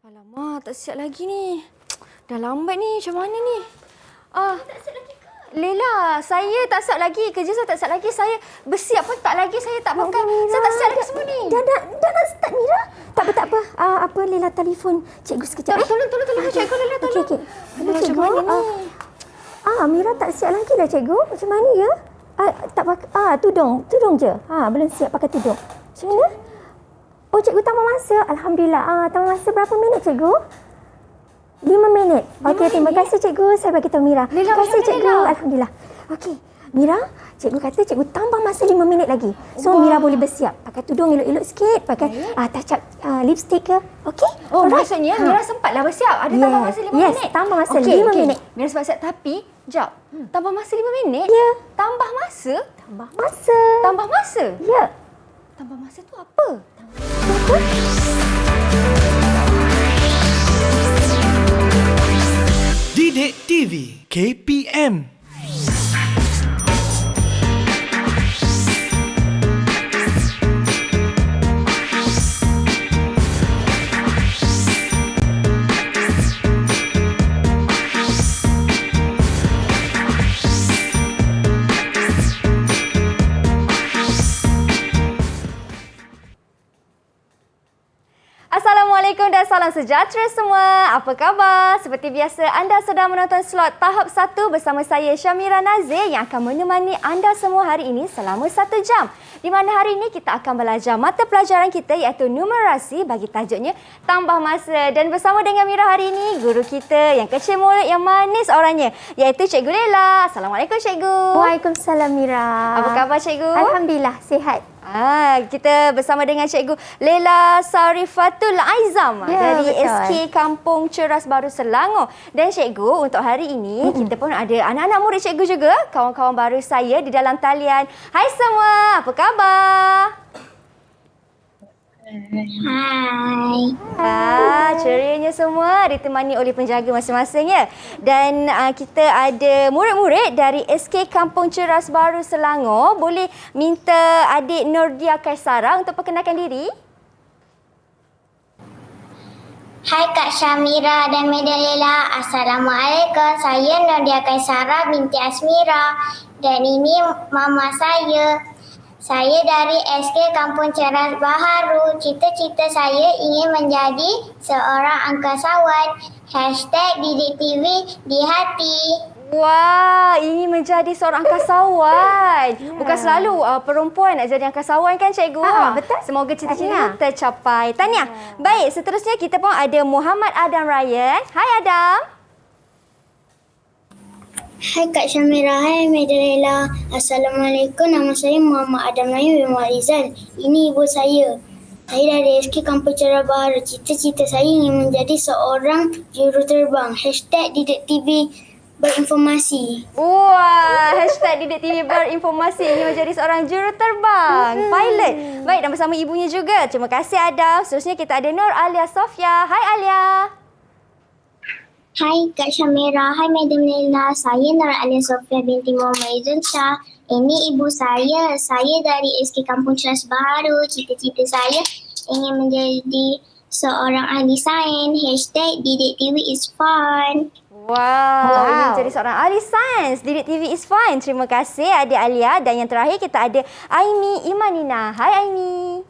Alamak, tak siap lagi ni. Dah lambat ni, macam mana ni? Tak siap lagi ke? Lela, saya tak siap lagi. Kerja saya tak siap lagi. Saya bersiap pun tak lagi. Saya tak pakai. Saya tak siap lagi semua ni. Dah nak start, Mira? Tak apa. Apa Lela telefon cikgu sekejap. Tolong cikgu Lela, tolong. Okey. Hello, Macam cikgu. mana ni? Mira tak siap lagi dah, cikgu. Macam mana ya? Tak pakai tudung je. Belum siap pakai tudung. Macam mana? Oh, cikgu tambah masa. Alhamdulillah. Tambah masa berapa minit, cikgu? 5 minit. Okey, terima kasih, cikgu. Saya bagi tahu Mira. Lela, Terima kasih, macam mana, cikgu. Lela? Alhamdulillah. Okey. Mira, cikgu kata cikgu tambah masa 5 minit lagi. So, Mira boleh bersiap. Pakai tudung elok-elok sikit. Pakai touch up lipstick ke. Okey? Oh, maksudnya Mira sempatlah bersiap. Ada tambah masa 5 Yes, minit? tambah masa Okey, 5 okey. minit. Mira sempat siap. Tapi, jap. Tambah masa 5 minit? Ya. Tambah masa? Tambah masa. Tambah masa? Ya. Tambah masa tu apa? Didik TV KPM. Assalamualaikum dan salam sejahtera semua. Apa khabar? Seperti biasa, anda sedang menonton slot tahap 1 bersama saya Syamira Nazir yang akan menemani anda semua hari ini selama 1 jam. Di mana hari ini kita akan belajar mata pelajaran kita iaitu numerasi bagi tajuknya tambah masa. Dan bersama dengan Mira hari ini, guru kita yang kecil mulut yang manis orangnya iaitu Cikgu Lela. Assalamualaikum Cikgu. Waalaikumsalam, Mira. Apa khabar Cikgu? Alhamdulillah, sihat. Kita bersama dengan Cikgu Lela Sarifatul Aizam dari betul. SK Kampung Ceras Baru Selangor. Dan Cikgu, untuk hari ini kita pun ada anak-anak murid Cikgu juga, kawan-kawan baru saya di dalam talian. Hai semua, apa khabar? Hai. Cerianya semua ditemani oleh penjaga masing-masing ya. Dan kita ada murid-murid dari SK Kampung Ceras Baru Selangor. Boleh minta adik Nordia Kaisara untuk perkenalkan diri? Hai Kak Syamira dan Madam Lela. Assalamualaikum. Saya Nordia Kaisara binti Asmira dan ini mama saya. Saya dari SK Kampung Ceras Baharu. Cita-cita saya ingin menjadi seorang angkasawan. #Didik TV di hati. Wah, ingin menjadi seorang angkasawan. Bukan selalu perempuan nak jadi angkasawan kan Cikgu? Betul. Semoga cita-cita tercapai. Tahniah. Baik, seterusnya kita pun ada Muhammad Adam Ryan. Hai Adam. Hai Kak Syamira, hai Madam Lela. Assalamualaikum, nama saya Muhammad Adam Ryan bin Rizal. Ini ibu saya. Saya dari SK Kampung Ceras Baharu. Cita-cita saya ingin menjadi seorang juruterbang. #Didik TV berinformasi. Wah, #Didik TV berinformasi ingin menjadi seorang juruterbang, pilot. Baik, dan bersama ibunya juga. Terima kasih Adam. Seterusnya kita ada Nur Alia Sofia. Hai Alia. Hai Kak Syamira, hai Madam Lela. Saya Nur Alia Sofia binti Muhammad Izun Shah. Ini ibu saya. Saya dari SK Kampung Ceras Baharu. Cita-cita saya ingin menjadi seorang ahli sains. #Didik TV is fun. Wow, ingin jadi seorang ahli sains. Didik TV is fine. Terima kasih adik Alia. Dan yang terakhir kita ada Aimi Imanina. Hai Aimi.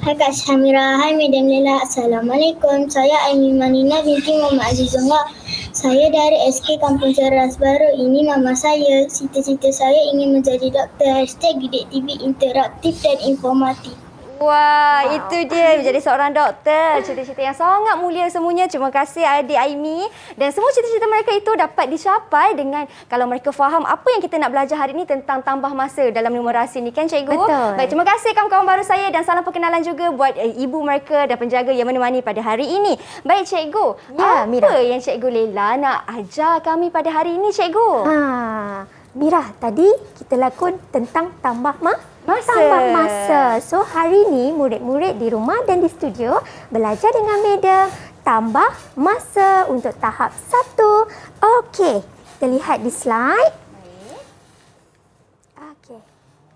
Hai Kak Syamira, hai Madam Lela. Assalamualaikum. Saya Aimi Manina binti Muhammad Azizullah. Saya dari SK Kampung Ceras Baru. Ini nama saya. Cita-cita saya ingin menjadi doktor. #Didik TV interaktif dan informatif. Wah, itu dia menjadi seorang doktor. Cita-cita yang sangat mulia semuanya. Terima kasih adik Aimi. Dan semua cita-cita mereka itu dapat dicapai dengan kalau mereka faham apa yang kita nak belajar hari ini tentang tambah masa dalam numerasi ni kan Cikgu? Betul. Baik, terima kasih kawan-kawan baru saya dan salam perkenalan juga buat ibu mereka dan penjaga yang menemani pada hari ini. Baik Cikgu, Ya, apa Mira. yang Cikgu Lela nak ajar kami pada hari ini Cikgu? Mira, tadi kita lakon tentang tambah Masa. Tambah masa. So, hari ni murid-murid di rumah dan di studio belajar dengan Madam tambah masa untuk tahap 1. Okey, kita lihat di slide. Okey.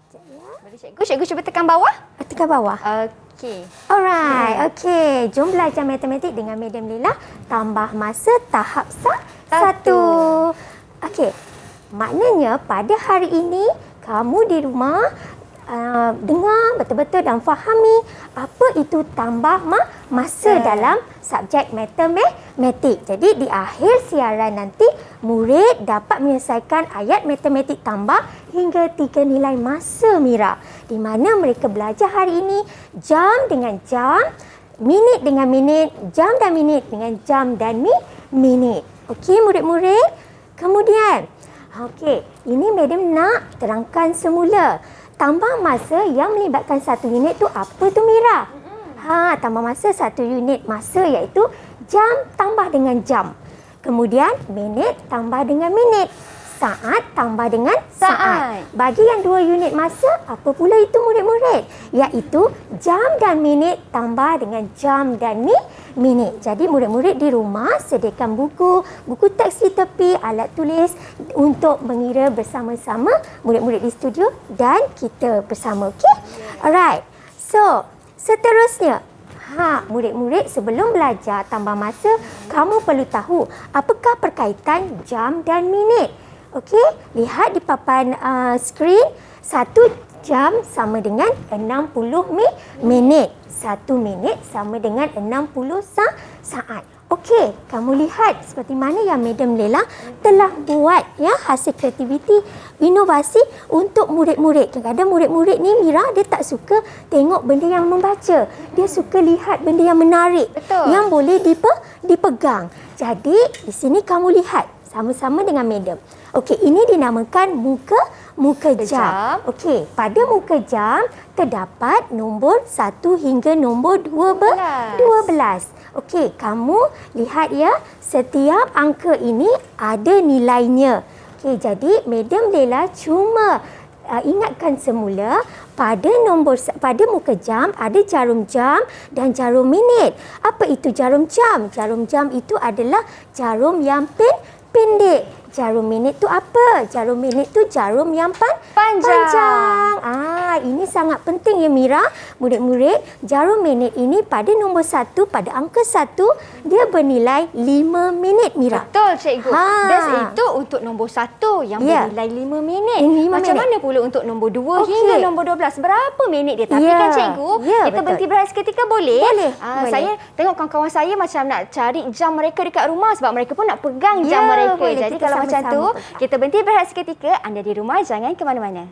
Sekejap ya. Boleh Cikgu cuba tekan bawah. Tekan bawah. Okey. Alright, okey. Jom belajar matematik dengan Madam Lila. Tambah masa tahap satu. Okey. Maknanya pada hari ini kamu di rumah dengar betul-betul dan fahami apa itu tambah masa dalam subjek matematik. Jadi di akhir siaran nanti murid dapat menyelesaikan ayat matematik tambah hingga 3 nilai masa Mira. Di mana mereka belajar hari ini jam dengan jam, minit dengan minit, jam dan minit dengan jam dan minit. Okey murid-murid? Kemudian, okey, ini Madam nak terangkan semula. Tambah masa yang melibatkan 1 unit tu apa tu Mira? Tambah masa 1 unit masa iaitu jam tambah dengan jam. Kemudian minit tambah dengan minit. Saat tambah dengan saat. Bagi yang 2 unit masa, apa pula itu murid-murid? Iaitu jam dan minit tambah dengan jam dan minit. Jadi murid-murid di rumah sediakan buku teks di tepi, alat tulis untuk mengira bersama-sama murid-murid di studio dan kita bersama. Okey? Alright. So, seterusnya, murid-murid sebelum belajar tambah masa, kamu perlu tahu apakah perkaitan jam dan minit. Okey, lihat di papan skrin, 1 jam sama dengan 60 minit. 1 minit sama dengan 60 saat. Okey, kamu lihat seperti mana yang Madam Lela telah buat ya hasil kreativiti, inovasi untuk murid-murid. Kadang-kadang murid-murid ni Mira dia tak suka tengok benda yang membaca. Dia suka lihat benda yang menarik. Betul. Yang boleh dipegang. Jadi di sini kamu lihat sama-sama dengan Madam. Okey, ini dinamakan muka jam. Okey, pada muka jam terdapat nombor 1 hingga nombor 12. Okey, kamu lihat ya, setiap angka ini ada nilainya. Okey, jadi Madam Lela cuma ingatkan semula pada muka jam ada jarum jam dan jarum minit. Apa itu jarum jam? Jarum jam itu adalah jarum yang pendek. Jarum minit tu apa? Jarum minit tu jarum yang panjang. Ini sangat penting ya Mira. Murid-murid, jarum minit ini pada nombor 1, pada angka 1, dia bernilai 5 minit Mira. Betul cikgu. Dan itu untuk nombor 1 yang bernilai 5 minit. Macam mana pula untuk nombor 2 hingga nombor 12? Berapa minit dia? Tapi kan cikgu, kita berhenti berehat seketika boleh? Boleh. Saya tengok kawan-kawan saya macam nak cari jam mereka dekat rumah sebab mereka pun nak pegang jam mereka. Boleh. Jadi kalau macam tu, kita berhenti berehat seketika. Anda di rumah jangan ke mana-mana.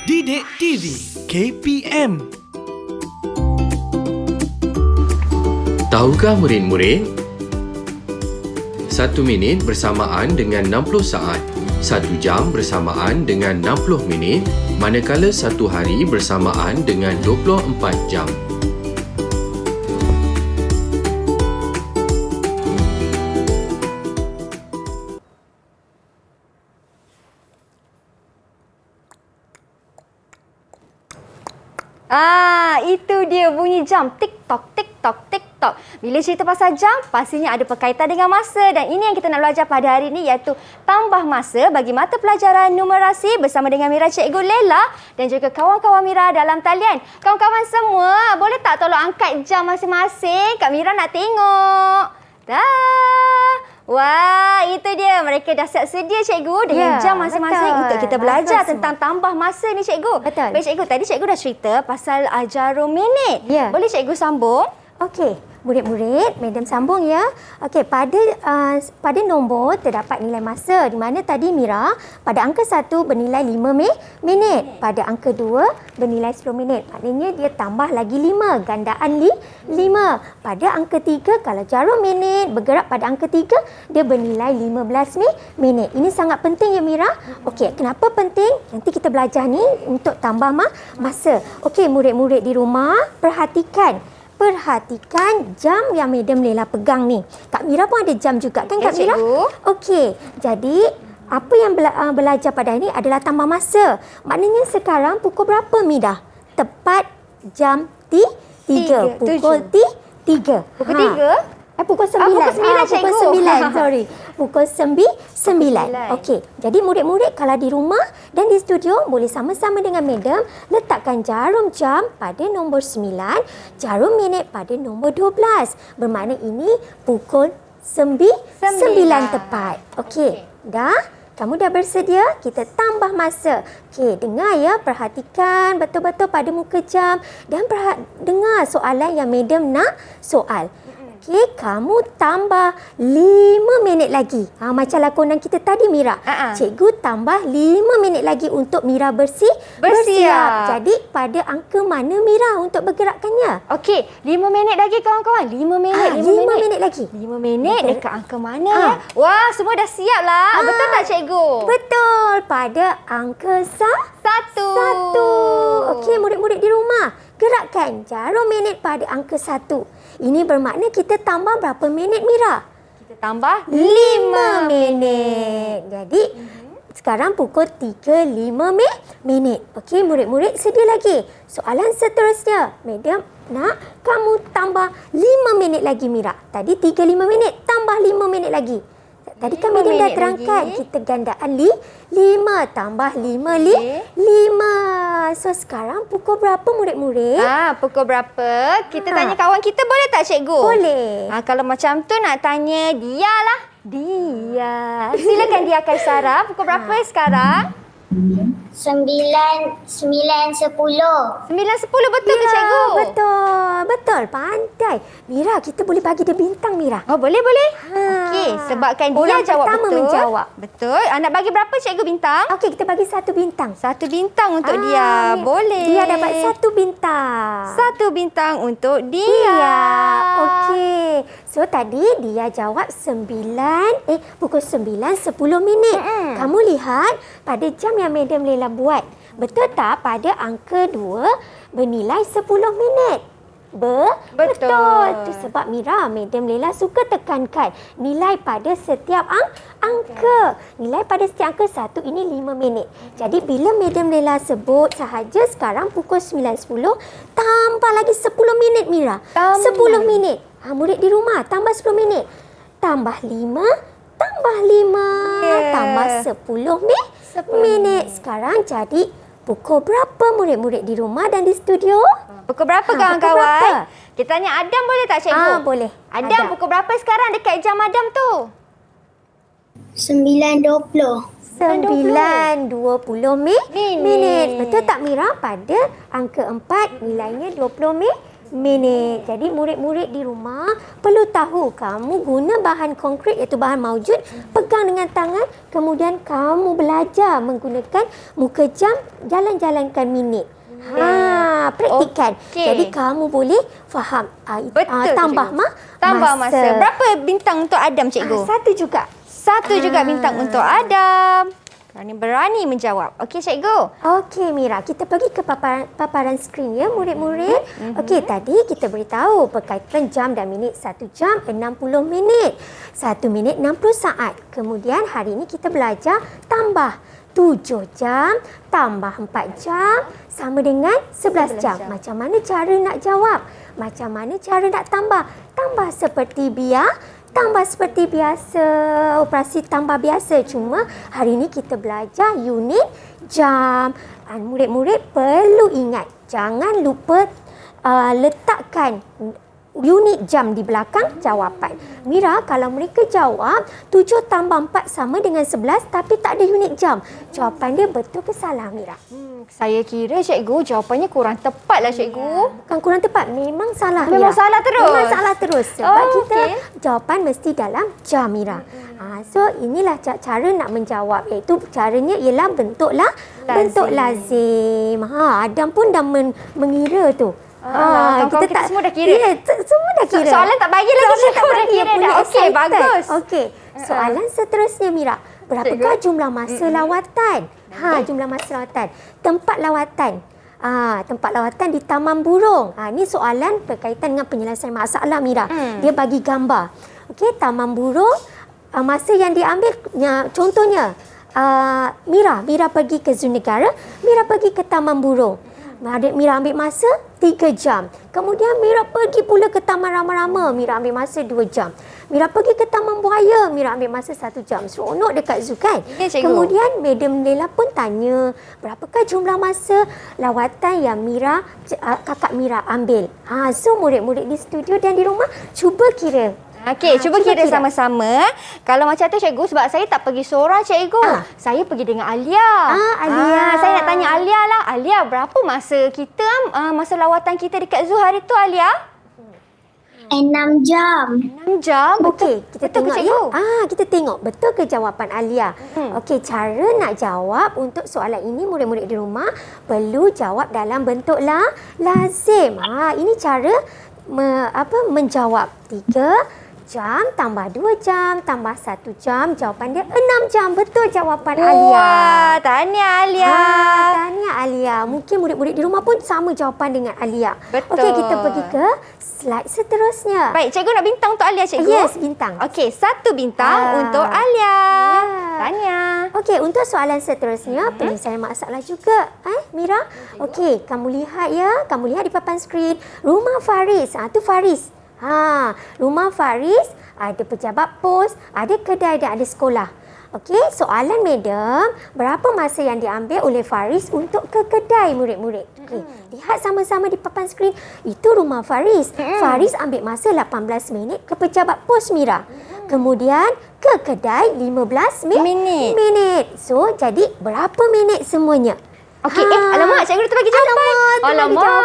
Didik TV KPM. Tahukah murid-murid? 1 minit bersamaan dengan 60 saat. 1 jam bersamaan dengan 60 minit. Manakala 1 hari bersamaan dengan 24 jam. Itu dia bunyi jam. Tik-tok, tik-tok, tik-tok. Bila cerita pasal jam, pastinya ada berkaitan dengan masa. Dan ini yang kita nak belajar pada hari ini iaitu tambah masa bagi mata pelajaran numerasi bersama dengan Mira Cikgu Lela dan juga kawan-kawan Mira dalam talian. Kawan-kawan semua, boleh tak tolong angkat jam masing-masing? Kak Mira nak tengok. Wah, itu dia. Mereka dah siap sedia cikgu dengan jam masing-masing untuk kita belajar tentang tambah masa ni cikgu. Betul. Baik cikgu, tadi cikgu dah cerita pasal jarum minit. Boleh cikgu sambung? Okey, murid-murid, Madam sambung ya. Okey, pada nombor terdapat nilai masa di mana tadi Mira pada angka 1 bernilai 5 minit, pada angka 2 bernilai 10 minit. Maknanya dia tambah lagi 5, gandaan 5. Pada angka 3 kalau jarum minit bergerak pada angka 3 dia bernilai 15 minit. Ini sangat penting ya Mira. Okey, kenapa penting? Nanti kita belajar ni untuk tambah masa. Okey, murid-murid di rumah perhatikan jam yang Madam Lela pegang ni. Kak Mira pun ada jam juga kan Kak Mira? Cikgu. Okey, jadi Apa yang belajar pada hari ini adalah tambah masa. Maknanya sekarang pukul berapa Mira? Tepat jam 3. Pukul 3. Pukul 3? Pukul 9. pukul 9, cikgu. Pukul 9, sorry. Pukul 9. Okey. Jadi murid-murid kalau di rumah dan di studio boleh sama-sama dengan madam letakkan jarum jam pada nombor 9, jarum minit pada nombor 12. Bermakna ini pukul 9 tepat. Okey. Dah? Kamu dah bersedia? Kita tambah masa. Okey, dengar ya, perhatikan betul-betul pada muka jam dan dengar soalan yang madam nak soal. Okey, kamu tambah 5 minit lagi. Macam lakonan kita tadi Mira. Cikgu tambah 5 minit lagi untuk Mira bersiap. Jadi pada angka mana Mira untuk bergerakkannya? Okey, 5 minit lagi kawan-kawan. 5 minit. 5 minit lagi. 5 minit dekat angka mana ya? Wah, semua dah siap lah. Betul tak cikgu? Betul. Pada angka 1. Okey, murid-murid di rumah. Gerakkan jarum minit pada angka 1. Ini bermakna kita tambah berapa minit Mira? Kita tambah 5 minit. Jadi sekarang pukul 3.05 minit. Okey, murid-murid sedia lagi. Soalan seterusnya. Madam nak kamu tambah 5 minit lagi Mira. Tadi 3.5 minit, tambah 5 minit lagi. Tadi kan madam dah terangkan lagi. Kita gandaan 5 tambah 5 5. So sekarang pukul berapa murid-murid? Pukul berapa? Kita tanya kawan kita boleh tak cikgu? Boleh. Kalau macam tu nak tanya Dia lah. Dia. Silakan Dia Kaisara. Pukul berapa sekarang? 9, 10. 9.10 betul ke cikgu? Betul. Pandai. Mira, kita boleh bagi dia bintang Mira. Oh, boleh. Okey, sebabkan Orang dia jawab pertama betul. menjawab. Betul. Nak bagi berapa cikgu bintang? Okey, kita bagi 1 bintang. 1 bintang untuk dia. Boleh. Dia dapat 1 bintang. 1 bintang untuk dia. Okey. So tadi dia jawab pukul 9.10 minit. Kamu lihat pada jam yang Madam Leila buat. Betul tak pada angka 2 bernilai 10 minit? Betul. Itu sebab Mira, Madam Leila suka tekankan nilai pada setiap angka. Nilai pada setiap angka 1 ini 5 minit. Jadi bila Madam Leila sebut sahaja sekarang pukul 9.10, tambah lagi 10 minit Mira. 10 minit. Murid di rumah tambah 10 minit. Tambah 5, tambah 5, tambah 10 minit. Sekarang jadi pukul berapa murid-murid di rumah dan di studio? Pukul berapa kawan-kawan? Kita tanya Adam boleh tak cikgu? Boleh. Adam, pukul berapa sekarang dekat jam Adam tu? 9.20. 9.20 minit. Betul tak Mira? Pada angka 4 nilainya 20 minit. Jadi murid-murid di rumah perlu tahu kamu guna bahan konkret iaitu bahan maujud, pegang dengan tangan, kemudian kamu belajar menggunakan muka jam, jalan-jalankan minit. Praktikan. Jadi kamu boleh faham. Betul. Tambah masa. Berapa bintang untuk Adam cikgu? 1 juga. 1 juga bintang untuk Adam. Berani menjawab. Okey cikgu. Okey Mira, kita pergi ke paparan skrin ya murid-murid. Okey, tadi kita beritahu berkaitan jam dan minit. 1 jam 60 minit. 1 minit 60 saat. Kemudian hari ini kita belajar tambah 7 jam tambah 4 jam sama dengan 11 jam. Macam mana cara nak jawab? Macam mana cara nak tambah? Tambah seperti biasa, operasi tambah biasa. Cuma hari ini kita belajar unit jam. Murid-murid perlu ingat, jangan lupa letakkan unit jam di belakang jawapan. Mira, kalau mereka jawab 7 tambah 4 sama dengan 11 tapi tak ada unit jam, jawapan dia betul ke salah Mira? Saya kira cikgu jawapannya kurang tepat lah cikgu. Bukan kurang tepat, memang salah Mira. Memang salah terus? Memang salah terus. Sebab kita okey. jawapan mesti dalam jam Mira. So inilah cara nak menjawab, iaitu caranya ialah bentuk lazim. Adam pun dah mengira tu. Kita semua dah kira. Ya, semua dah kira. Soalan tak bagi lagi cikgu dah kira dah. Okey, bagus. Okey. Soalan seterusnya Mira. Berapakah jumlah masa lawatan? Jumlah masa lawatan. Tempat lawatan. Tempat lawatan di Taman Burung. Ini soalan berkaitan dengan penyelesaian masalah Mira. Dia bagi gambar. Okey, Taman Burung. Masa yang diambil, contohnya Mira pergi ke Zoo Negara, Mira pergi ke Taman Burung. Mira ambil masa 3 jam. Kemudian Mira pergi pula ke Taman Rama-Rama, Mira ambil masa 2 jam. Mira pergi ke Taman Buaya, Mira ambil masa 1 jam. Seronok dekat zoo kan? Ya, cikgu. Kemudian Madam Lela pun tanya, berapakah jumlah masa lawatan yang kakak Mira ambil? So murid-murid di studio dan di rumah cuba kira. Okey, cuba cuba kira kira. sama-sama. Kalau macam tu cikgu, sebab saya tak pergi seorang cikgu. Saya pergi dengan Alia. Alia. Saya nak tanya Alia lah. Alia, berapa masa kita masa lawatan kita dekat zoo hari tu Alia? 6 jam. 6 jam. Okey, kita betul tengok ke, ya. cikgu? Kita tengok betul ke jawapan Alia. Okey, cara nak jawab untuk soalan ini murid-murid di rumah perlu jawab dalam bentuk lazim. Ini cara menjawab. 3 jam tambah 2 jam tambah 1 jam. Jawapan dia 6 jam. Betul jawapan Alia. Wah, tahniah Alia. Tahniah Alia. Mungkin murid-murid di rumah pun sama jawapan dengan Alia. Betul. Okey, kita pergi ke slide seterusnya. Baik, cikgu nak bintang untuk Alia, cikgu. Yes, bintang. Okey, 1 bintang untuk Alia. Tahniah. Okey, untuk soalan seterusnya, penyelesaian masalah juga. Mira? Okey, kamu lihat ya. Kamu lihat di papan skrin. Rumah Faris. Tu Faris. Rumah Faris, ada pejabat pos, ada kedai dan ada sekolah. Okey, soalan madam, berapa masa yang diambil oleh Faris untuk ke kedai murid-murid? Okey, lihat sama-sama di papan skrin. Itu rumah Faris. Faris ambil masa 18 minit ke pejabat pos Mira. Kemudian ke kedai 15 minit. So, jadi berapa minit semuanya? Okey, alamak, cikgu dah terbagi jawapan. Alamak.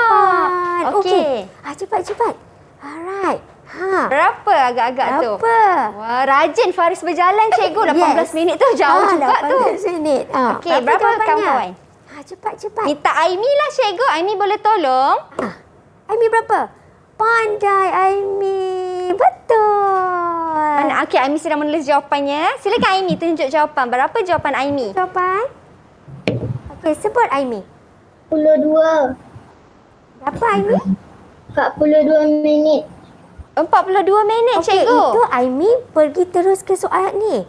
Okey. Cepat. Alright. Berapa agak-agak tu? Berapa? Wah, rajin Faris berjalan cikgu. 18 minit tu jauh juga tu. 18 minit. Okey, berapa kawan-kawan? Cepat. Minta Aimi lah cikgu. Aimi boleh tolong? Aimi berapa? Pandai Aimi. Betul. Okey, Aimi sedang menulis jawapannya. Silakan Aimi tunjuk jawapan. Berapa jawapan Aimi? Jawapan? Okey, sebut Aimi. 42. Berapa Aimi? 42 minit. 42 minit Okey, cikgu. itu Aimi pergi terus ke soalan ni.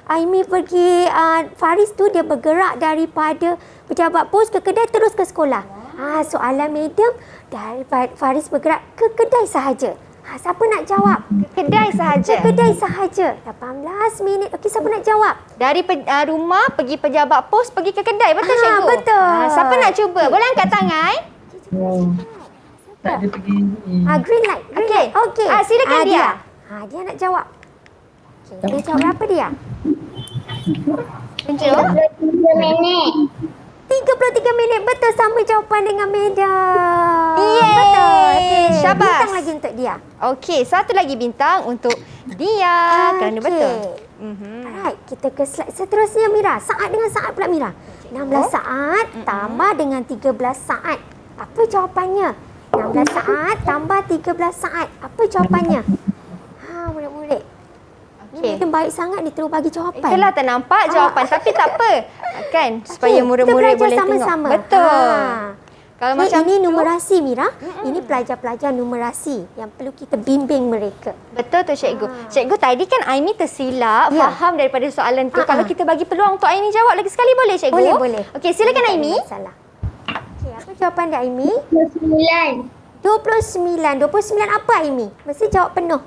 Aimi pergi, Faris tu dia bergerak daripada pejabat pos ke kedai terus ke sekolah. Soalan madam, daripada Faris bergerak ke kedai sahaja. Siapa nak jawab? Kedai sahaja. Ke kedai sahaja. 18 minit. Okey, siapa nak jawab? Dari rumah pergi pejabat pos pergi ke kedai. Betul cikgu? Betul. Siapa nak cuba? Boleh angkat tangan? Tak ada pergi ni. Green light. Okey. Silakan dia. Dia nak jawab. Okay. Dia jawab berapa dia? Tunjuk. 33 minit. 33 minit. Betul, sama jawapan dengan madam. Yeay. Betul. Okay. Syabas. Bintang lagi untuk dia. Okey, satu lagi bintang untuk dia. Kerana betul. Alright, kita ke slide seterusnya Mira. Saat dengan saat pula Mira. 16 saat tambah dengan 13 saat. Apa jawapannya? 16 saat tambah 13 saat. Apa jawapannya? Murid-murid. Okey. Dia baik sangat dia terus bagi jawapan. Itulah tak nampak jawapan. Tapi tak apa. Kan? Supaya Okey, murid-murid kita boleh belajar sama-sama. tengok. Betul. Kalau macam ini tu, numerasi Mira. Ini pelajar-pelajar numerasi yang perlu kita bimbing mereka. betul tu cikgu. Cikgu tadi kan Aimi tersilap faham daripada soalan tu. Kalau kita bagi peluang untuk Aimi jawab lagi sekali boleh cikgu? Boleh. Okey, silakan Aimi. Salah. Okey, apa jawapan dia Aimi? 29. 29 apa Aimi? Mesti jawab penuh.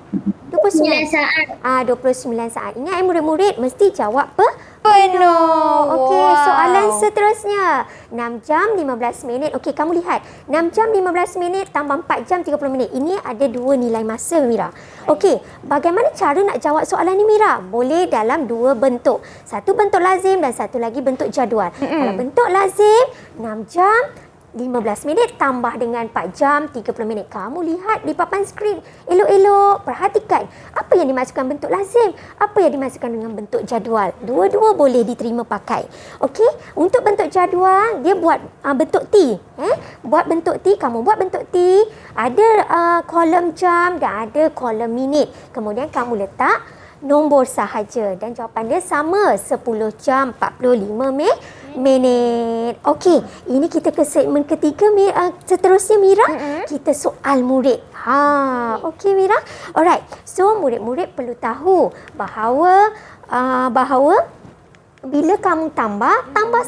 29 saat. 29 saat. Ingat murid-murid mesti jawab Penuh. Okey, Wah. soalan seterusnya. 6 jam 15 minit. Okey, kamu lihat. 6 jam 15 minit tambah 4 jam 30 minit. Ini ada 2 nilai masa Mira. Okey, bagaimana cara nak jawab soalan ni Mira? Boleh dalam 2 bentuk. Satu bentuk lazim dan satu lagi bentuk jadual. Kalau bentuk lazim, 6 jam 15 minit tambah dengan 4 jam 30 minit. Kamu lihat di papan skrin. Elok-elok perhatikan. Apa yang dimasukkan bentuk lazim? Apa yang dimasukkan dengan bentuk jadual? Dua-dua boleh diterima pakai. Okey? Untuk bentuk jadual, dia buat bentuk T. Buat bentuk T, kamu buat bentuk T. Ada kolom jam dan ada kolom minit. Kemudian kamu letak nombor sahaja dan jawapan dia sama 10 jam 45 minit. Okey, ini kita ke segmen ketiga seterusnya Mira. Kita soal murid. Okey Mira. Alright. So murid-murid perlu tahu bahawa bila kamu tambah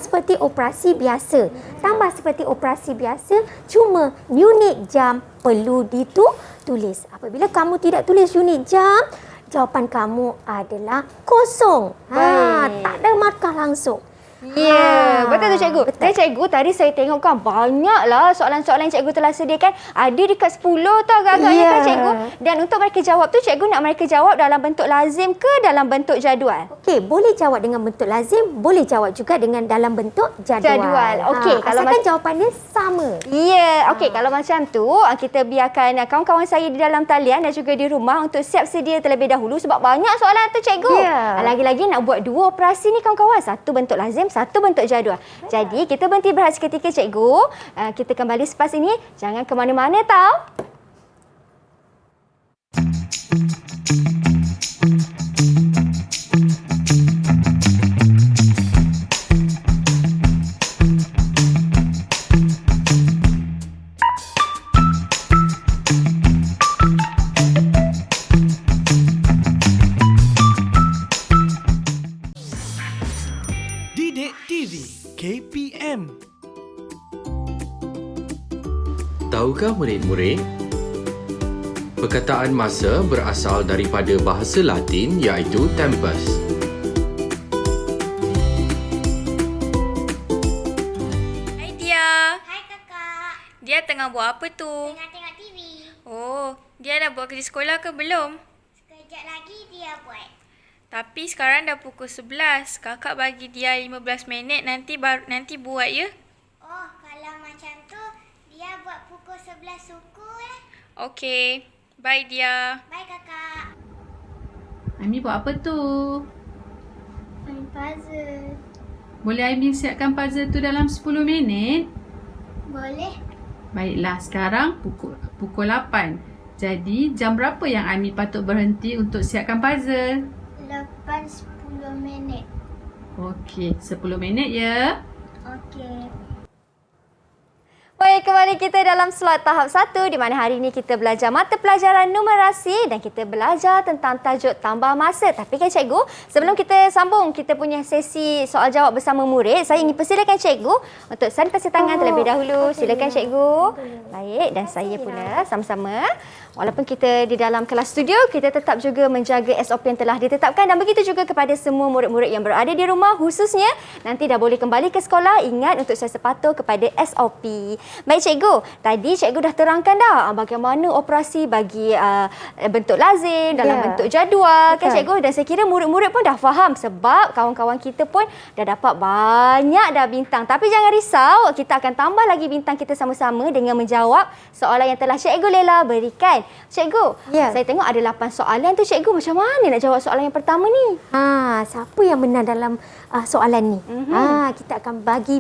seperti operasi biasa. Tambah seperti operasi biasa, cuma unit jam perlu ditulis. Apabila kamu tidak tulis unit jam, jawapan kamu adalah kosong. Tak ada markah langsung. Ya, betul tu cikgu. Betul. Dan cikgu, tadi saya tengok kan banyaklah soalan-soalan yang cikgu telah sediakan. Ada dekat 10 tau agak-agaknya kan cikgu. Dan untuk mereka jawab tu, cikgu nak mereka jawab dalam bentuk lazim ke dalam bentuk jadual? Okey, boleh jawab dengan bentuk lazim, boleh jawab juga dengan dalam bentuk jadual. Okey, kalau asalkan jawapannya sama. Ya, okey. Kalau macam tu, kita biarkan kawan-kawan saya di dalam talian dan juga di rumah untuk siap sedia terlebih dahulu sebab banyak soalan tu cikgu. Ya. Lagi-lagi nak buat 2 operasi ni kawan-kawan. Satu bentuk lazim, satu bentuk jadual. Jadi, kita berhenti berehat seketika cikgu. Kita kembali selepas ini. Jangan ke mana-mana tau. Didik TV KPM. Tahukah murid-murid? Perkataan masa berasal daripada bahasa Latin iaitu tempus. Hai Dia. Hai kakak. Dia tengah buat apa tu? Tengah tengok TV. Oh, dia dah buat kerja sekolah ke belum? Sekejap lagi dia buat. Tapi sekarang dah pukul 11. Kakak bagi dia 15 minit nanti buat ya. Oh, kalau macam tu, dia buat pukul 11 suku eh. Okey. Bye dia. Bye kakak. Aimi buat apa tu? Main puzzle. Boleh Aimi siapkan puzzle tu dalam 10 minit? Boleh? Baiklah, sekarang pukul 8. Jadi, jam berapa yang Aimi patut berhenti untuk siapkan puzzle? Lepas 10 minit. Okey, 10 minit ya. Okey. Baik, kembali kita dalam slot tahap 1 di mana hari ini kita belajar mata pelajaran numerasi dan kita belajar tentang tajuk tambah masa. Tapi kan cikgu, sebelum kita sambung kita punya sesi soal jawab bersama murid, saya ingin persilakan cikgu untuk sanitasi tangan terlebih dahulu. Silakan cikgu. Baik, dan saya pula sama-sama. Walaupun kita di dalam kelas studio, kita tetap juga menjaga SOP yang telah ditetapkan dan begitu juga kepada semua murid-murid yang berada di rumah khususnya nanti dah boleh kembali ke sekolah, ingat untuk sesuai sepatut kepada SOP. Baik cikgu, tadi cikgu dah terangkan dah bagaimana operasi bagi bentuk lazim dalam bentuk jadual kan cikgu, dan saya kira murid-murid pun dah faham sebab kawan-kawan kita pun dah dapat banyak dah bintang. Tapi jangan risau, kita akan tambah lagi bintang kita sama-sama dengan menjawab soalan yang telah Cikgu Lela berikan. Cikgu, saya tengok ada 8 soalan tu cikgu, macam mana nak jawab soalan yang pertama ni? Siapa yang menang dalam soalan ni? Kita akan bagi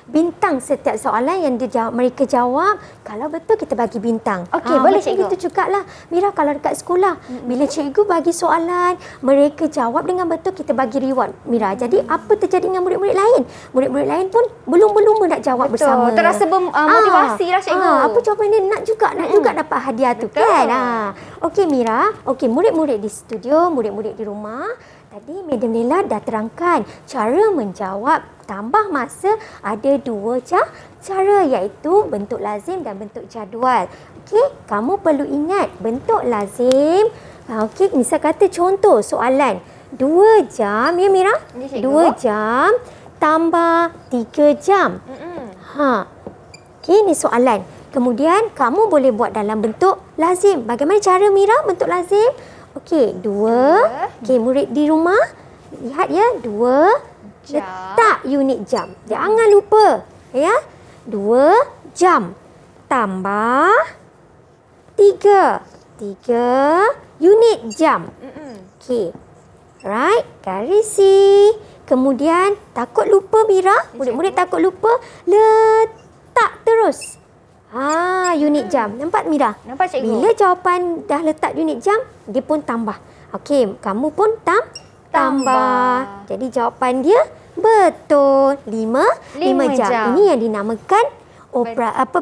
bintang setiap soalan yang mereka jawab. Kalau betul kita bagi bintang. Okey, boleh cikgu. Itu jugalah. Mira, kalau dekat sekolah, bila cikgu bagi soalan, mereka jawab dengan betul, kita bagi reward. Mira, jadi apa terjadi dengan murid-murid lain? Murid-murid lain pun belum nak jawab bersama. Terasa motivasi lah cikgu. Apa jawapan dia? Nak juga dapat hadiah tu kan? Okey Mira, okey murid-murid di studio, murid-murid di rumah. Tadi Madam Lela dah terangkan cara menjawab tambah masa ada 2 cara iaitu bentuk lazim dan bentuk jadual. Okey, kamu perlu ingat bentuk lazim. Okey, misal kata contoh soalan 2 jam ya Mira? 2 jam tambah 3 jam. Okey, ni soalan. Kemudian kamu boleh buat dalam bentuk lazim. Bagaimana cara Mira bentuk lazim? Okey, 2. Okey, murid di rumah lihat ya, 2 letak unit jam. Jangan lupa ya. 2 jam tambah 3 unit jam. Okey. Right, garisi. Kemudian takut lupa Mira, murid-murid takut lupa, letak terus. Unit jam. Nampak Mira? Nampak cikgu. Bila jawapan dah letak unit jam, dia pun tambah. Okey, kamu pun tambah. Jadi jawapan dia betul. 5 jam. Ini yang dinamakan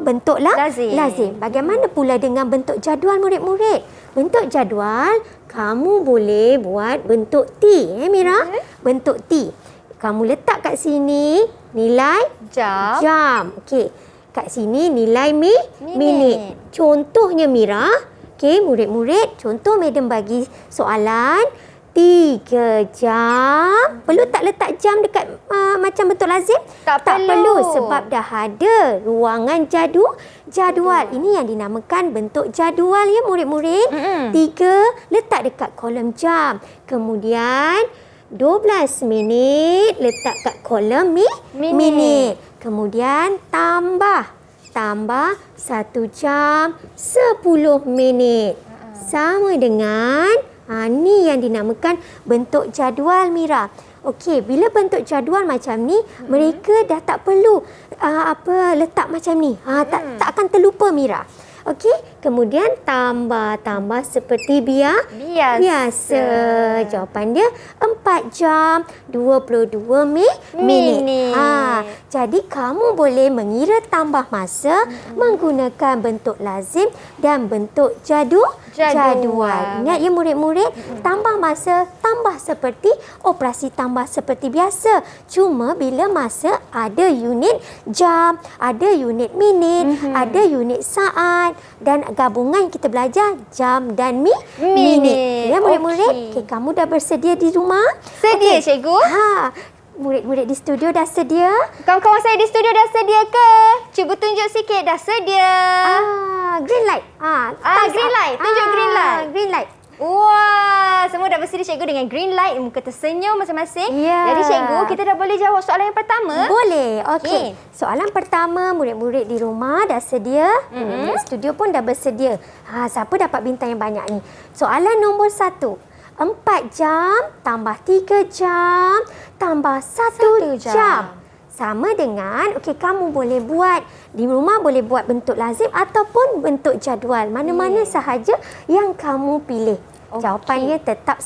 bentuk lazim. Bagaimana pula dengan bentuk jadual murid-murid? Bentuk jadual, kamu boleh buat bentuk T, Mira? Bentuk T. Kamu letak kat sini nilai Jam. jam. Okey. Kat sini nilai Minit. minit. Contohnya Mira, okey, murid-murid, contoh madam bagi soalan 3 jam. Perlu tak letak jam dekat macam bentuk lazim? Tak perlu perlu. sebab dah ada ruangan jadual. Ini yang dinamakan bentuk jadual ya murid-murid. 3 letak dekat kolom jam. Kemudian 12 minit letak kat kolom minit. Kemudian tambah 1 jam 10 minit. Sama dengan ni yang dinamakan bentuk jadual Mira. Okey, bila bentuk jadual macam ni, mereka dah tak perlu letak macam ni. Tak akan terlupa Mira. Okey, kemudian tambah seperti biasa. Jawapan dia 4 jam 22 minit. Jadi kamu boleh mengira tambah masa menggunakan bentuk lazim dan bentuk jadual. Ingat ya murid-murid, tambah masa tambah seperti operasi tambah seperti biasa. Cuma bila masa ada unit jam, ada unit minit, ada unit saat dan gabungan kita belajar jam dan minit. Ya murid-murid, okey, kamu dah bersedia di rumah? Sedia, cikgu? Murid-murid di studio dah sedia? Kawan-kawan saya di studio dah sedia ke? Cuba tunjuk sikit dah sedia. Green light. Green light. Tunjuk green light. Green light. Wah, semua dah bersedia cikgu dengan green light. Muka tersenyum masing-masing. Ya. Jadi cikgu, kita dah boleh jawab soalan yang pertama? Boleh. Okey. Soalan pertama, murid-murid di rumah dah sedia. Murid-murid studio pun dah bersedia. Siapa dapat bintang yang banyak ni? Soalan nombor 1. 4 jam tambah 3 jam tambah 1 jam. Sama dengan, okey, kamu boleh buat di rumah, boleh buat bentuk lazim ataupun bentuk jadual. Mana-mana sahaja yang kamu pilih. Jawapannya tetap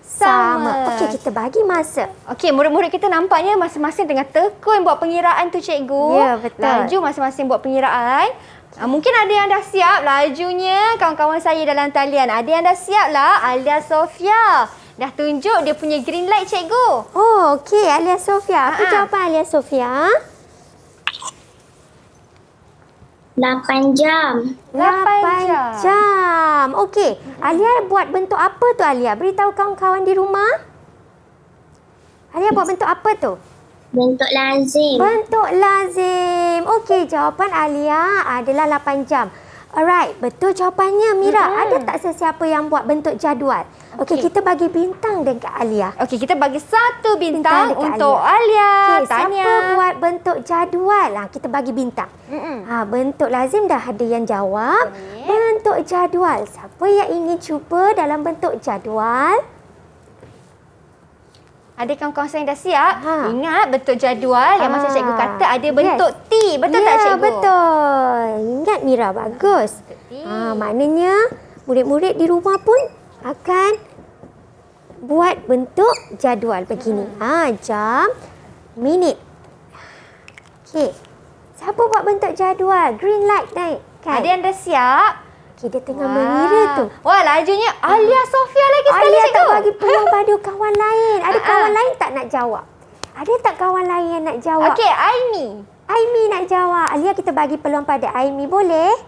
sama. Okey, kita bagi masa. Okey, murid-murid kita nampaknya masing-masing tengah tekun buat pengiraan tu cikgu. Ya, betul. Laju masing-masing buat pengiraan. Mungkin ada yang dah siap lajunya kawan-kawan saya dalam talian. Ada yang dah siap lah. Alia Sofia dah tunjuk dia punya green light cikgu. Oh, okey. Alia Sofia. Apa jawapan Alia Sofia? 8 jam. 8 jam. Okey. Alia buat bentuk apa tu Alia? Beritahu kawan-kawan di rumah. Alia buat bentuk apa tu? Bentuk lazim. Bentuk lazim. Okey, jawapan Alia adalah 8 jam. Alright, betul jawapannya Mira. Ada tak sesiapa yang buat bentuk jadual? Okey, kita bagi bintang dekat Alia. Okey, kita bagi 1 bintang dekat untuk Alia. Okey, siapa buat bentuk jadual? Kita bagi bintang. Bentuk lazim dah ada yang jawab. Bentuk jadual. Siapa yang ingin cuba dalam bentuk jadual? Ada kawan-kawan saya yang dah siap? Ingat bentuk jadual yang macam cikgu kata ada bentuk T. Betul tak cikgu? Betul. Ingat Mira, bagus. Maknanya murid-murid di rumah pun akan buat bentuk jadual begini. Jam, minit. Okey. Siapa buat bentuk jadual? Green light naik. Kan? Ada yang dah siap? Okey, dia tengah mengira tu. Wah, lajunya Alia Sofia lagi sekali Alia cikgu. tak bagi peluang pada kawan lain. Ada kawan lain tak nak jawab? Ada tak kawan lain yang nak jawab? Okey, Aimi. Aimi nak jawab. Alia, kita bagi peluang pada Aimi. Boleh?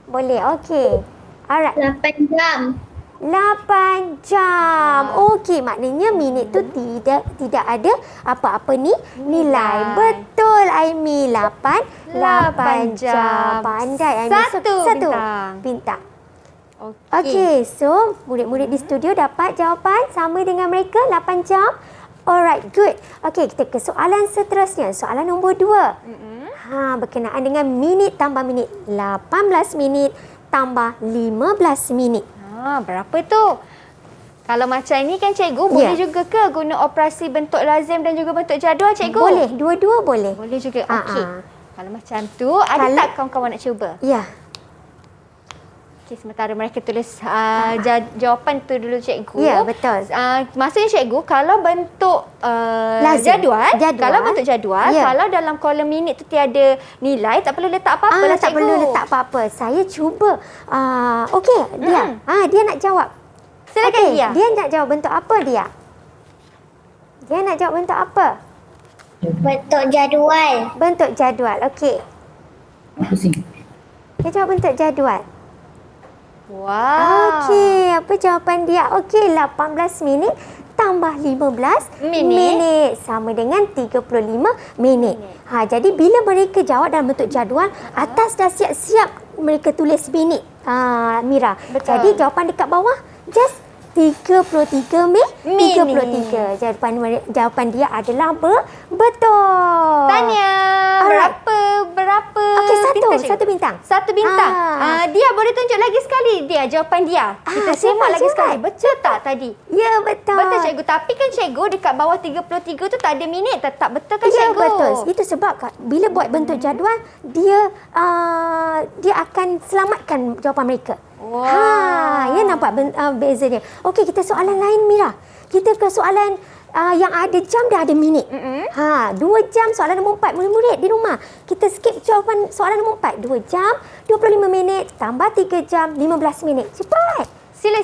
Boleh, okey. Alright. 8 jam. 8 jam. Okey, maknanya minit tu tidak ada apa-apa ni nilai. Betul Aimi. 8 jam. Pandai Aimi. Satu bintang. Okey, so murid-murid di studio dapat jawapan sama dengan mereka 8 jam. Alright, good. Okey, kita ke soalan seterusnya. Soalan nombor 2. Berkenaan dengan minit tambah minit. 18 minit tambah 15 minit. Berapa tu? Kalau macam ni kan cikgu, boleh juga ke guna operasi bentuk lazim dan juga bentuk jadual cikgu? Boleh, dua-dua boleh. Boleh juga. Okey. Kalau macam tu, ada tak kawan-kawan nak cuba? Ya. Okey, sementara mereka tulis jawapan tu dulu cikgu. Ya, betul. Maksudnya cikgu, kalau bentuk jadual, kalau bentuk jadual, kalau dalam kolom minit tu tiada nilai, tak perlu letak apa-apa lah cikgu. Tak perlu letak apa-apa. Saya cuba. Okey, dia. Dia nak jawab. Silakan dia. Dia nak jawab bentuk apa dia? Dia nak jawab bentuk apa? Bentuk jadual. Bentuk jadual. Okey. Dia jawab bentuk jadual. Wow. Okey, apa jawapan dia? Okey, 18 minit tambah 15 minit sama dengan 35 minit. Jadi bila mereka jawab dalam bentuk jadual, atas dah siap-siap mereka tulis minit. Mira. Betul. Jadi jawapan dekat bawah just 33 minit. 33. Jawapan dia adalah betul. Tanya. Alright. Berapa Okey, bintang, cikgu? satu bintang. Satu bintang. Dia boleh tunjuk lagi sekali dia jawapan dia. Kita semak lagi cepat. sekali. Betul tak tadi? Ya, betul. Betul cikgu. Tapi kan cikgu dekat bawah 33 tu tak ada minit. Tetap betul kan Ya, cikgu? betul. Itu sebab bila buat bentuk jadual, dia akan selamatkan jawapan mereka. Wow. Ya, nampak bezanya. Okey, kita soalan lain, Mira. Kita ke soalan yang ada jam dan ada minit. 2 jam soalan nombor 4. Murid-murid di rumah, kita skip jawapan soalan nombor 4. 2 jam, 25 minit, tambah 3 jam, 15 minit. Cepat. Sila.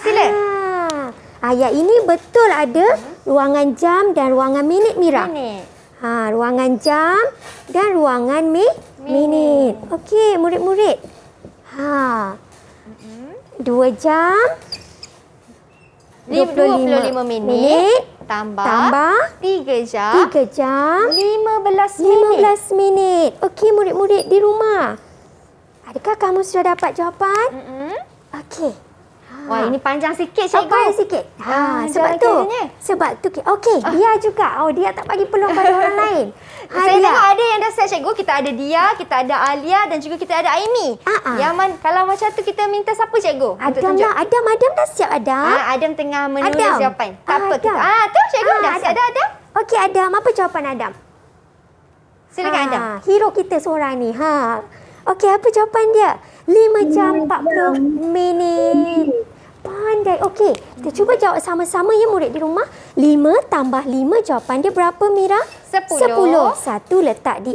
Ayat ini betul ada ruangan jam dan ruangan minit, Mira. Minit. Ruangan jam dan ruangan minit. Okey, murid-murid. 2 jam 25 minit tambah 3 jam 3 jam 15 minit. 15 minit. Okey, murid-murid di rumah, adakah kamu sudah dapat jawapan? Okey. Wah, ini panjang sikit cikgu. Panjang sikit. Sebab tu. kiranya. Sebab tu. Okey, dia juga. Dia tak bagi peluang pada orang lain. Saya Dia. tengok ada yang dah siap cikgu. Kita ada Dia, kita ada Alia dan juga kita ada Aimi. Yang kalau macam tu kita minta siapa cikgu? Untuk Adam tunjuk? lah. Adam dah siap, Adam. Adam tengah menulis Adam. jawapan. Tak apa. Adam. Tu cikgu dah siap Adam. dah Adam. Okey, Adam. Apa jawapan Adam? Silakan Adam. Hero kita seorang ni. Okey, apa jawapan dia? 5 jam 40 minit. Pandai. Okey, kita cuba jawab sama-sama ya murid di rumah. 5 tambah 5, jawapan dia berapa, Mira? 10. 10. 1 letak di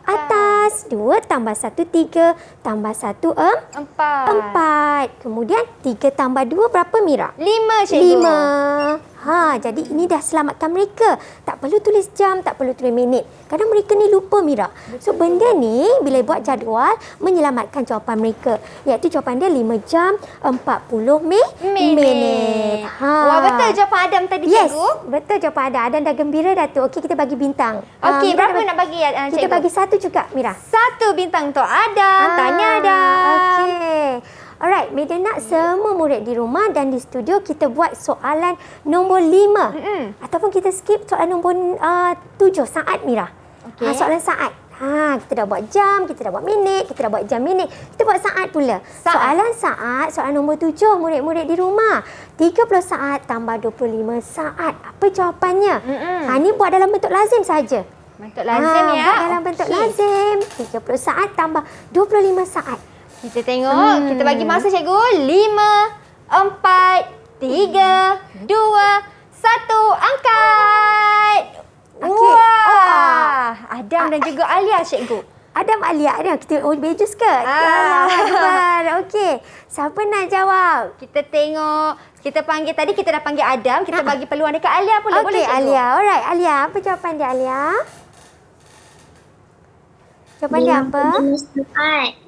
atas. 2 tambah 1, 3. Tambah 1, 4. Kemudian 3 tambah 2 berapa, Mira? 5 cikgu. 5. Jadi ini dah selamatkan mereka. Tak perlu tulis jam, tak perlu tulis minit. Kadang mereka ni lupa, Mira. So benda ni bila buat jadual menyelamatkan jawapan mereka. Iaitu jawapan dia 5 jam 40 minit. Wah, betul jawapan Adam tadi Yes, cikgu. betul jawapan Adam. Adam dah gembira dah tu. Okey, kita bagi bintang. Okey, Mira berapa nak bagi cikgu? Kita bagi 1 juga, Mira. 1 bintang untuk Adam. Tanya Adam. Okey. Alright, Media nak semua murid di rumah dan di studio kita buat soalan nombor 5. Ataupun kita skip soalan nombor 7, saat, Mira. Okey. Soalan saat. Kita dah buat jam, kita dah buat minit, kita dah buat jam minit. Kita buat saat pula. Soalan saat, soalan nombor 7, murid-murid di rumah. 30 saat tambah 25 saat. Apa jawapannya? Ni buat dalam bentuk lazim saja. Bentuk lazim ya. Buat dalam bentuk lazim. 30 saat tambah 25 saat. Kita tengok. Kita bagi masa cikgu. 5, 4, 3, 2, 1. Angkat. Okey. Wah. Adam dan juga Alia cikgu. Adam, Alia. Kita baju skirt. Akbar. Okey. Siapa nak jawab? Kita tengok. Kita panggil tadi, kita dah panggil Adam. Kita bagi peluang dekat Alia pula. Boleh Okey, cikgu? Alia. Alright, Alia. Apa jawapan dia, Alia? Jawapan dia apa?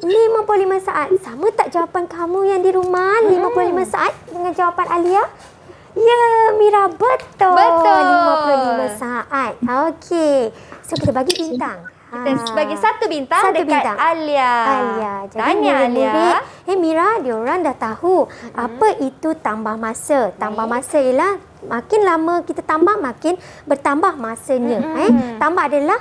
55 saat. Sama tak jawapan kamu yang di rumah? 55 saat dengan jawapan Alia? Ya, Mira, betul. Betul. 55 saat. Okey. So, kita bagi bintang. Kita bagi 1 bintang Satu dekat bintang. Alia. Jadi Tanya Alia. Mira, diorang dah tahu apa itu tambah masa. Tambah masa ialah makin lama kita tambah, makin bertambah masanya. Tambah adalah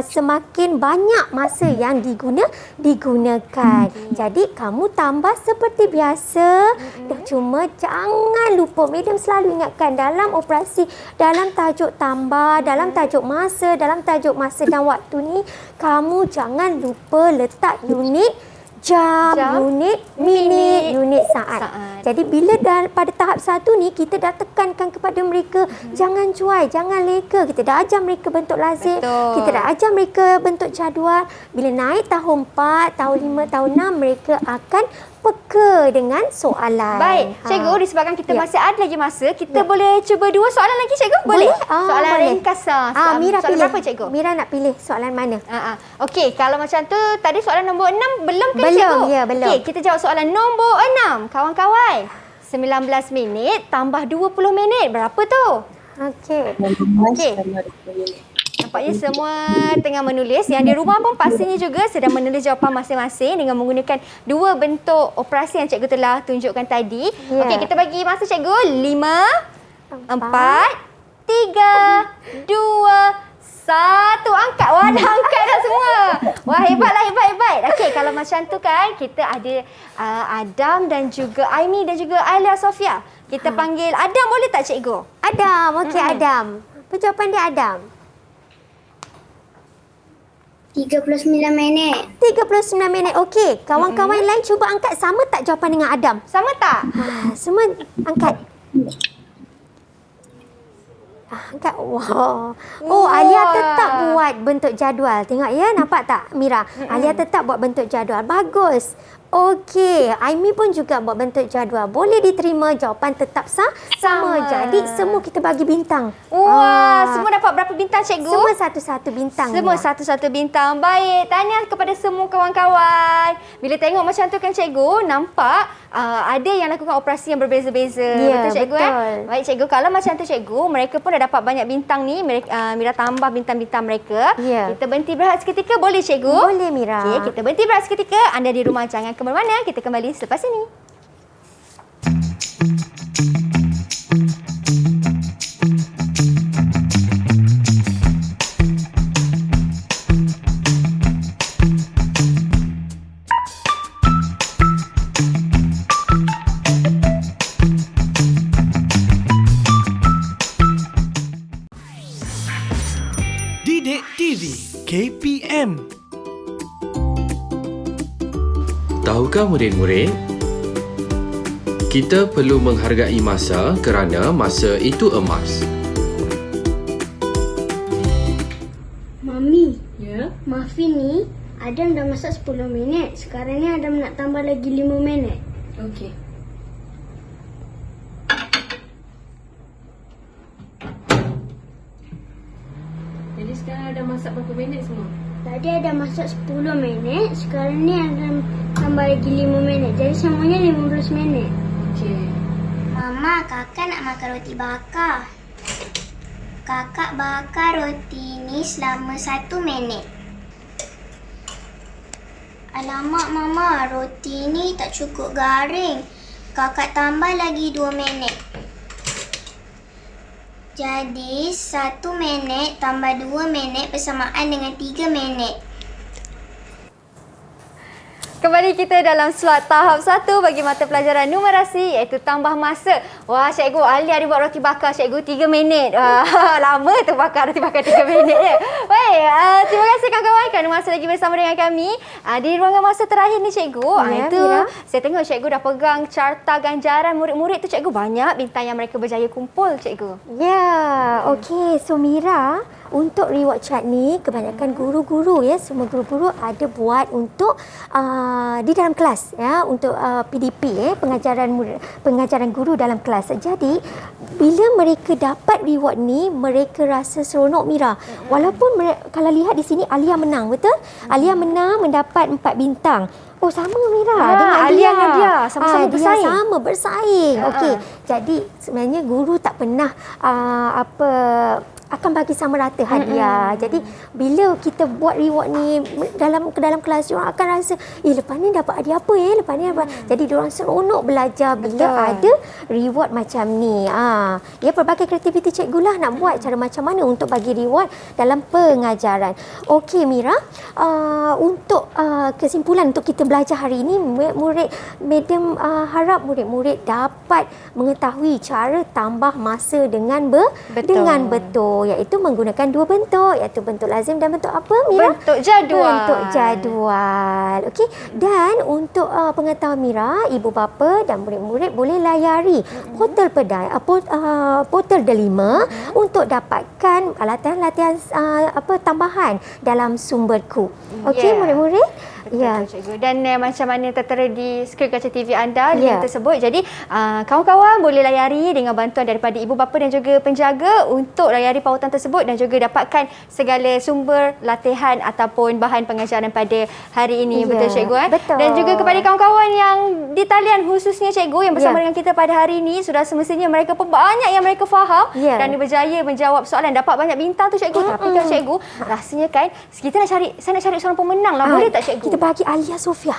semakin banyak masa yang digunakan. Jadi kamu tambah seperti biasa. Cuma jangan lupa, Madam selalu ingatkan dalam operasi, dalam tajuk tambah, dalam tajuk masa, dalam tajuk masa dan waktu ni, kamu jangan lupa letak unit jam, unit minit, unit saat. Jadi bila pada tahap 1 ni kita dah tekankan kepada mereka jangan cuai, jangan leka. Kita dah ajar mereka bentuk lazim. Betul. Kita dah ajar mereka bentuk jadual. Bila naik tahun 4, tahun 5, tahun 6 mereka akan peka dengan soalan. Baik, cikgu, disebabkan kita masih ada lagi masa, kita boleh cuba 2 soalan lagi, cikgu? Boleh. Soalan Boleh. ringkas. Mira soalan pilih. berapa, cikgu? Mira nak pilih soalan mana? Okey, kalau macam tu, tadi soalan nombor 6 belum kan, Belum, cikgu? ya, belum. Okey, kita jawab soalan nombor 6. Kawan-kawan, 19 minit tambah 20 minit, berapa tu? Okey. Okey. Nampaknya semua tengah menulis. Yang di rumah pun pastinya juga sedang menulis jawapan masing-masing dengan menggunakan 2 bentuk operasi yang cikgu telah tunjukkan tadi. Ya. Okey, kita bagi masa cikgu 5, 4, 3, 2, 1. Angkat. Wah, dah angkat dah semua. Wah, hebatlah, hebat. Okey, kalau macam tu kan, kita ada Adam dan juga Aimi dan juga Alia Sofia. Kita panggil Adam, boleh tak, cikgu? Adam. Okey, Adam. Jawapan dia Adam. 39 minit. 39 minit. Okey, kawan-kawan lain cuba angkat, sama tak jawapan dengan Adam? Sama tak? Semua angkat. Angkat. Wow. Oh, Alia tetap buat bentuk jadual. Tengok ya, nampak tak Mira? Alia tetap buat bentuk jadual. Bagus. Okey, Aimi pun juga buat bentuk jadual. Boleh diterima, jawapan tetap sama. Jadi semua kita bagi bintang. Wah, semua dapat berapa bintang, cikgu? Semua satu-satu bintang. Semua Mira. satu-satu bintang. Baik, tahniah kepada semua kawan-kawan. Bila tengok macam tu kan, cikgu, nampak ada yang lakukan operasi yang berbeza-beza. Ya, Betul, cikgu? betul. Baik, cikgu. Kalau macam tu, cikgu, mereka pun dah dapat banyak bintang ni. Mira tambah bintang-bintang mereka. Ya. Kita berhenti berehat seketika, boleh, cikgu? Boleh, Mira. Okey, kita berhenti berehat seketika. Anda di rumah jangan ke mana-mana. Kita kembali selepas ini. Didik TV KPM. Tahukah murid-murid? Kita perlu menghargai masa kerana masa itu emas. Mami, Ya? Muffin ni Adam dah masak 10 minit. Sekarang ni Adam nak tambah lagi 5 minit. Okey. Jadi sekarang ada masak berapa minit semua? Tadi Adam masak 10 minit. Sekarang ni Adam tambah lagi 5 minit. Jadi semuanya 15 minit. Okey. Mama, kakak nak makan roti bakar. Kakak bakar roti ni selama 1 minit. Alamak, Mama, roti ni tak cukup garing. Kakak tambah lagi 2 minit. Jadi, 1 minit tambah 2 minit bersamaan dengan 3 minit. Kembali kita dalam slot tahap 1 bagi mata pelajaran numerasi iaitu tambah masa. Wah, cikgu, Alia dia buat roti bakar, cikgu, 3 minit. Lama tu bakar roti bakar 3 minit je. Baik, terima kasih kawan-kawan kerana masih lagi bersama dengan kami. Di ruangan masa terakhir ni, cikgu. Ya, Itu Mira. saya tengok cikgu dah pegang carta ganjaran murid-murid tu, cikgu. Banyak bintang yang mereka berjaya kumpul, cikgu. Ya, okey. So Mira, untuk reward chart ni kebanyakan guru-guru ya, semua guru-guru ada buat untuk di dalam kelas ya, untuk PDP pengajaran guru dalam kelas. Jadi bila mereka dapat reward ni, mereka rasa seronok, Mira. Walaupun kalau lihat di sini Alia menang, betul? Alia menang mendapat 4 bintang. Oh, sama Mira dengan Alia dengan dia sama-sama bersaing. Dia sama bersaing. Okey. Jadi sebenarnya guru tak pernah akan bagi sama rata hadiah. Jadi bila kita buat reward ni dalam kelas, diorang akan rasa, lepas ni dapat hadiah apa lepas ni dapat. Jadi diorang seronok belajar bila ada reward macam ni. Ya, pelbagai kreativiti cikgu lah nak buat cara macam mana untuk bagi reward dalam pengajaran. Okey Mira, untuk kesimpulan untuk kita belajar hari ini, Madam harap murid-murid dapat mengetahui cara tambah masa dengan betul, iaitu menggunakan 2 bentuk, iaitu bentuk lazim dan bentuk apa, Mira? Bentuk jadual. Bentuk jadual. Okey. Dan untuk pengetahuan Mira, ibu bapa dan murid-murid boleh layari portal Delima untuk dapatkan latihan tambahan dalam sumberku. Okey, murid-murid? Ya. Cikgu. Dan macam mana tertera di skrin kaca TV anda link tersebut. Jadi kawan-kawan boleh layari dengan bantuan daripada ibu bapa dan juga penjaga untuk layari pautan tersebut dan juga dapatkan segala sumber latihan ataupun bahan pengajaran pada hari ini. Betul cikgu? Betul. Dan juga kepada kawan-kawan yang di talian khususnya cikgu yang bersama dengan kita pada hari ini, sudah semestinya mereka pun banyak yang mereka faham dan berjaya menjawab soalan, dapat banyak bintang tu cikgu. Tapi kan cikgu, rasanya kan saya nak cari seorang pemenang lah. Boleh tak cikgu? Kita bagi Alia Sofia.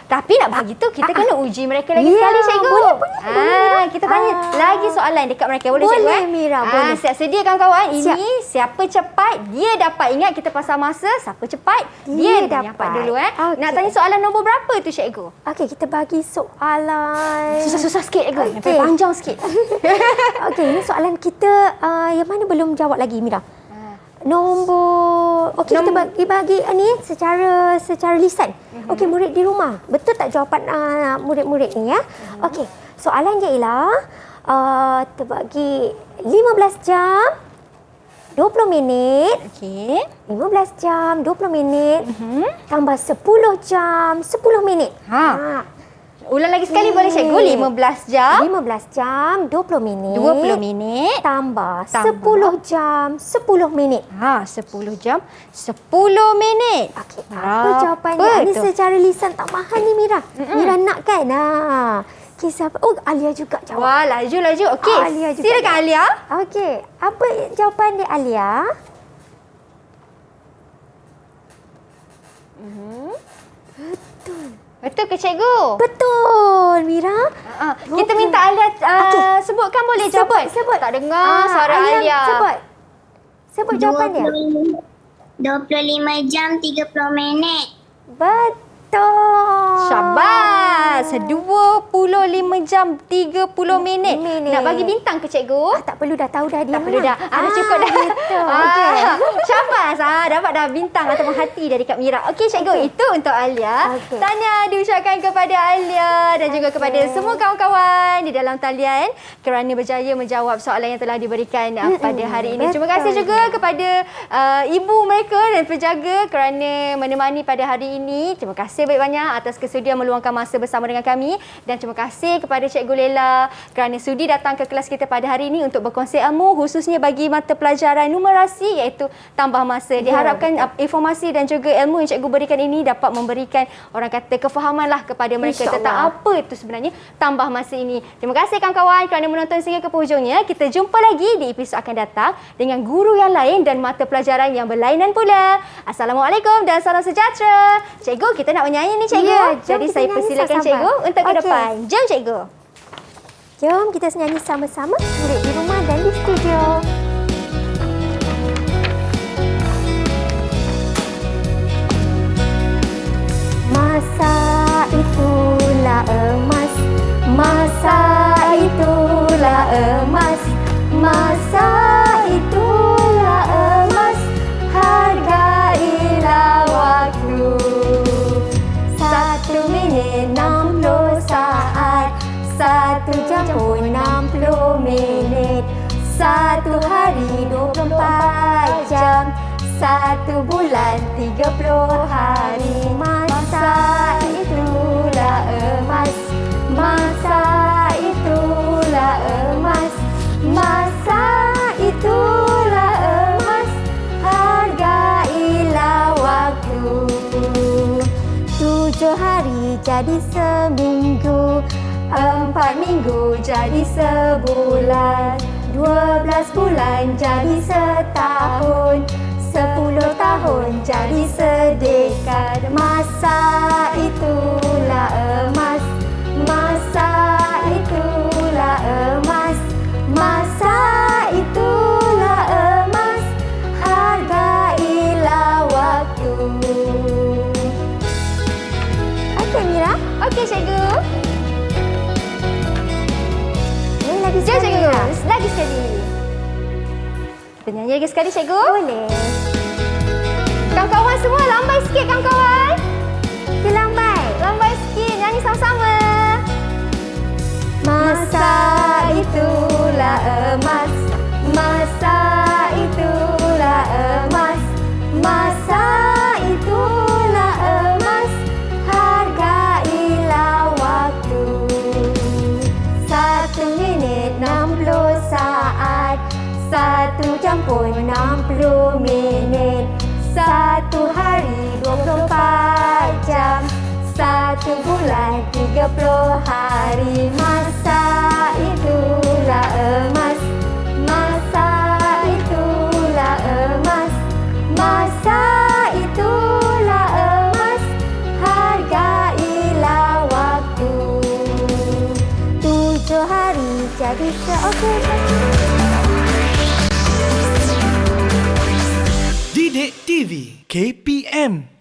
Tapi nak bagi tu kita kena uji mereka lagi sekali cikgu. Boleh. Kita tanya lagi soalan dekat mereka. Boleh cikgu? Boleh Mira, boleh. Siap sedia kawan-kawan. Ini siapa cepat dia dapat. Ingat kita pasal masa, siapa cepat dia dapat dulu. Nak tanya soalan nombor berapa tu cikgu? Okey, kita bagi soalan Susah-susah sikit cikgu. Nampak panjang sikit. Okey, ini soalan kita yang mana belum jawab lagi Mira. Nombor kita bagi ni secara lisan. Okey, murid di rumah. Betul tak jawapan murid-murid ni ya? Okey, soalan dia ialah terbagi 15 jam 20 minit. Okey. 15 jam 20 minit tambah 10 jam 10 minit. Ulang lagi sekali boleh cikgu? 15 jam 15 jam 20 minit 20 minit tambah 10 jam 10 minit. 10 jam 10 minit. Okey, apa jawapannya? Ini secara lisan tak faham ni Mira. Mira nak kan? Okey, siapa? Oh, Alia juga jawab. Wah, laju. Okey, Alia juga silakan jawab. Alia. Okey, apa jawapan dia Alia? Betul ke cikgu? Betul, Mira. Kita minta Alia sebutkan boleh jawapan. Sebut. Tak dengar suara Alia. Sebut jawapan dia. 25 jam 30 minit. Betul. Syabas. 25 jam 30 minit. Nak bagi bintang ke cikgu? Tak perlu, dah tahu dah dia. Tak perlu dah. Dah cukup dah. Betul. Okey. Syabas. Dapat dah bintang ataupun hati dari Kak Mira. Okey cikgu, itu untuk Alia. Tanya diucapkan kepada Alia dan juga kepada semua kawan-kawan di dalam talian kerana berjaya menjawab soalan yang telah diberikan pada hari ini. Terima kasih juga kepada ibu mereka dan penjaga kerana menemani pada hari ini. Terima kasih banyak atas kesudian meluangkan masa bersama dengan kami dan terima kasih kepada Cikgu Lela kerana sudi datang ke kelas kita pada hari ini untuk berkongsi ilmu khususnya bagi mata pelajaran numerasi iaitu tambah masa. Diharapkan informasi dan juga ilmu yang cikgu berikan ini dapat memberikan orang kata kefahamanlah kepada mereka tentang apa itu sebenarnya tambah masa ini. Terima kasih kawan-kawan kerana menonton sehingga ke penghujungnya. Kita jumpa lagi di episod akan datang dengan guru yang lain dan mata pelajaran yang berlainan pula. Assalamualaikum dan salam sejahtera. Cikgu, kita nak menyanyi ni cikgu. Jadi saya persilakan cikgu untuk ke depan. Jom cikgu. Jom kita nyanyi sama-sama, murid di rumah dan di studio. Masa itulah emas, masa itulah emas, masa itulah emas, hargailah waktu. 1 minit 60 saat, 1 jam pun 60 minit, 1 hari 24 jam, 1 bulan 30 hari. Masa itulah emas, masa itulah emas, masa itulah emas, hargailah waktu. 7 hari jadi seminggu, 4 minggu jadi sebulan, 12 bulan jadi setahun, 10 tahun jadi sedekad. Masa itulah emas, masa itulah emas, masa itulah emas, hargailah waktu. Okey Mira? Okey cikgu. Ini lagi Jom sekali cikgu. Mira. Lagi sekali. Kita nyanyi lagi sekali cikgu. Boleh. Kawan-kawan semua lambai sikit kawan-kawan. Kita lambai. Lambai sikit, nyanyi sama-sama. Masa itulah emas, masa itulah emas, masa itulah emas, hari. Masa itulah emas. Masa itulah emas. Masa itulah emas. Hargailah waktu. 7 hari jadi okey. Didik TV KPM